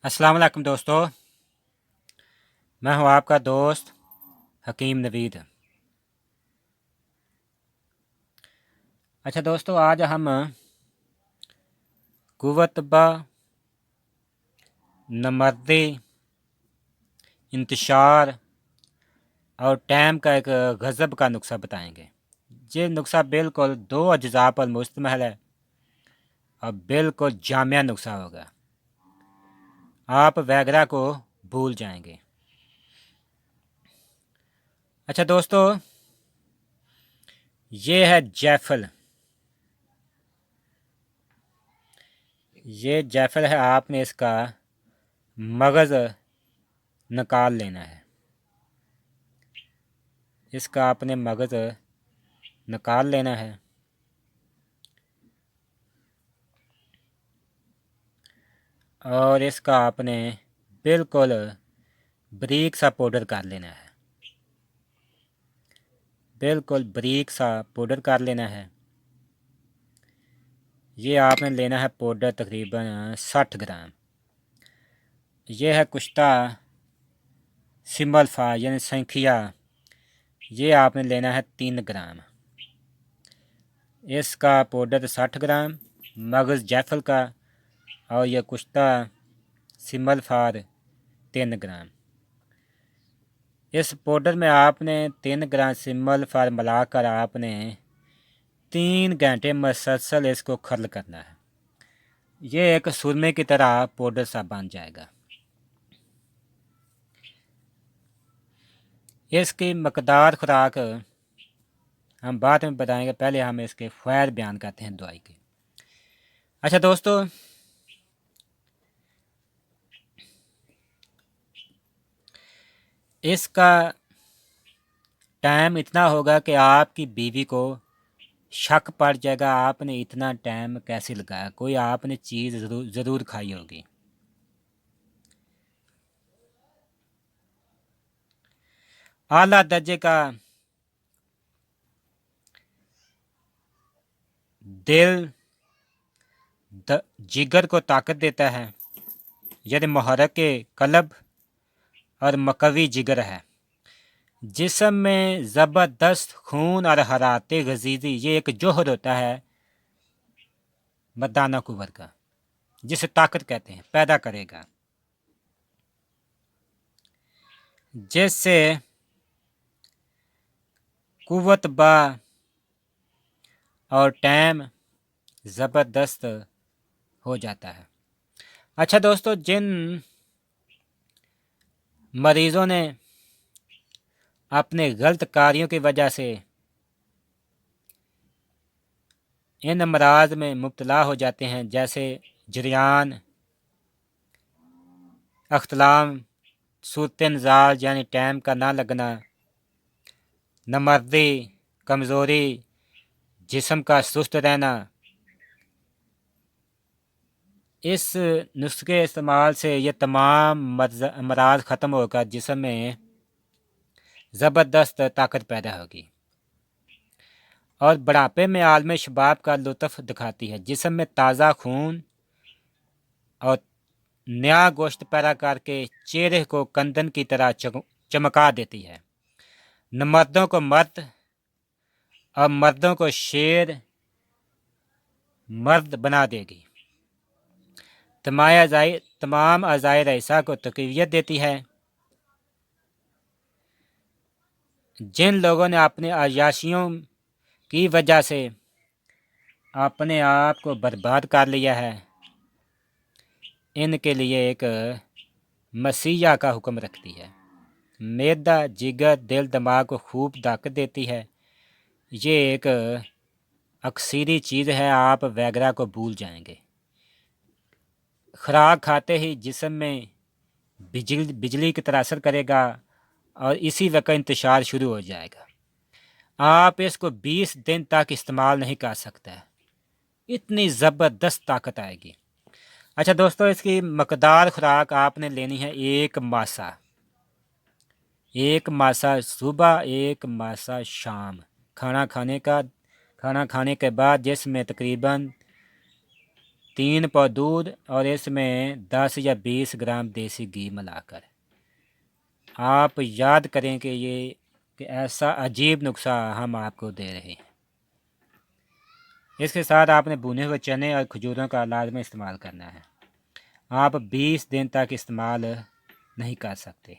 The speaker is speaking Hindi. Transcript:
अस्सलाम वालेकुम दोस्तों। मैं हूं आपका दोस्त हकीम नवीद। अच्छा दोस्तों, आज हम कुव्वत बा नमर्दी इंतशार और टाइम का एक गज़ब का नुस्खा बताएंगे। ये नुस्खा बिल्कुल दो अज्जा पर मुश्तमिल है और बिल्कुल जामिया नुस्खा होगा। आप वगैरह को भूल जाएंगे। अच्छा दोस्तों, ये है जायफल। ये जायफल है, आपने इसका मगज़ निकाल लेना है। इसका आपने मगज़ निकाल लेना है और इसका आपने बिल्कुल बारीक सा पाउडर कर लेना है। बिल्कुल बारीक सा पाउडर कर लेना है। ये आपने लेना है पाउडर तकरीबन 60 ग्राम। ये है कुश्ता सिंबल फा यानी संखिया। ये आपने लेना है 3 ग्राम। इसका पाउडर 60 ग्राम, मगज़ जायफल का और यह कुश्ता सिंबल फार 3 ग्राम। इस पाउडर में आपने 3 ग्राम सिंबल फार मिलाकर आपने 3 घंटे मसलसल इसको खर्ल करना है। ये एक सुरमे की तरह पाउडर सा बन जाएगा। इसकी मकदार खुराक हम बाद में बताएंगे, पहले हम इसके फ़वाइद बयान करते हैं दवाई के। अच्छा दोस्तों, इसका टाइम इतना होगा कि आपकी बीवी को शक पड़ जाएगा, आपने इतना टाइम कैसे लगाया, कोई आपने चीज़ ज़रूर खाई होगी। आला दर्जे का दिल जिगर को ताकत देता है। यदि मुहर्रिक कल्ब और मकवी जिगर है। जिस्म में ज़बरदस्त खून और हरारत गजीज़ी, ये एक जोहर होता है मर्दाना कुव्वत का, जिसे ताकत कहते हैं, पैदा करेगा, जिससे कुव्वत बा और टाइम ज़बरदस्त हो जाता है। अच्छा दोस्तों, जिन मरीज़ों ने अपने गलत कार्यों की वजह से इन अमराज में मुब्तला हो जाते हैं, जैसे जरियान, अख्तलाम, सूरत-ए-निज़ाल यानी टाइम का ना लगना, नमर्दी, कमज़ोरी, जिस्म का सुस्त रहना, इस नुस्खे इस्तेमाल से ये तमाम अमराज ख़त्म होकर जिस्म में ज़बरदस्त ताकत पैदा होगी और बुढ़ापे में आलम शबाब का लुत्फ़ दिखाती है। जिस्म में ताज़ा खून और नया गोश्त पैदा करके चेहरे को कंदन की तरह चमका देती है। न मर्दों को मर्द और मर्दों को शेर मर्द बना देगी। तमाम अज़ाए रईसा को तक़वियत देती है। जिन लोगों ने अपने अय्याशियों की वजह से अपने आप को बर्बाद कर लिया है, इनके लिए एक मसीहा का हुक्म रखती है। मैदा, जिगर, दिल, दिमाग को खूब ताकत देती है। ये एक अक्सीरी चीज़ है, आप वगैरह को भूल जाएंगे। खुराक खाते ही जिस्म में बिजली की तरह असर करेगा और इसी वक्त इंतशार शुरू हो जाएगा। आप इसको 20 दिन तक इस्तेमाल नहीं कर सकते, इतनी ज़बरदस्त ताकत आएगी। अच्छा दोस्तों, इसकी मकदार खुराक आपने लेनी है एक मासा सुबह, एक मासा शाम, खाना खाने के बाद, जिसमें तकरीबन 3 पाव दूध और इसमें 10 या 20 ग्राम देसी घी मिलाकर। आप याद करें कि ऐसा अजीब नुस्खा हम आपको दे रहे हैं। इसके साथ आपने भुने हुए चने और खजूरों का लाजमी इस्तेमाल करना है। आप 20 दिन तक इस्तेमाल नहीं कर सकते।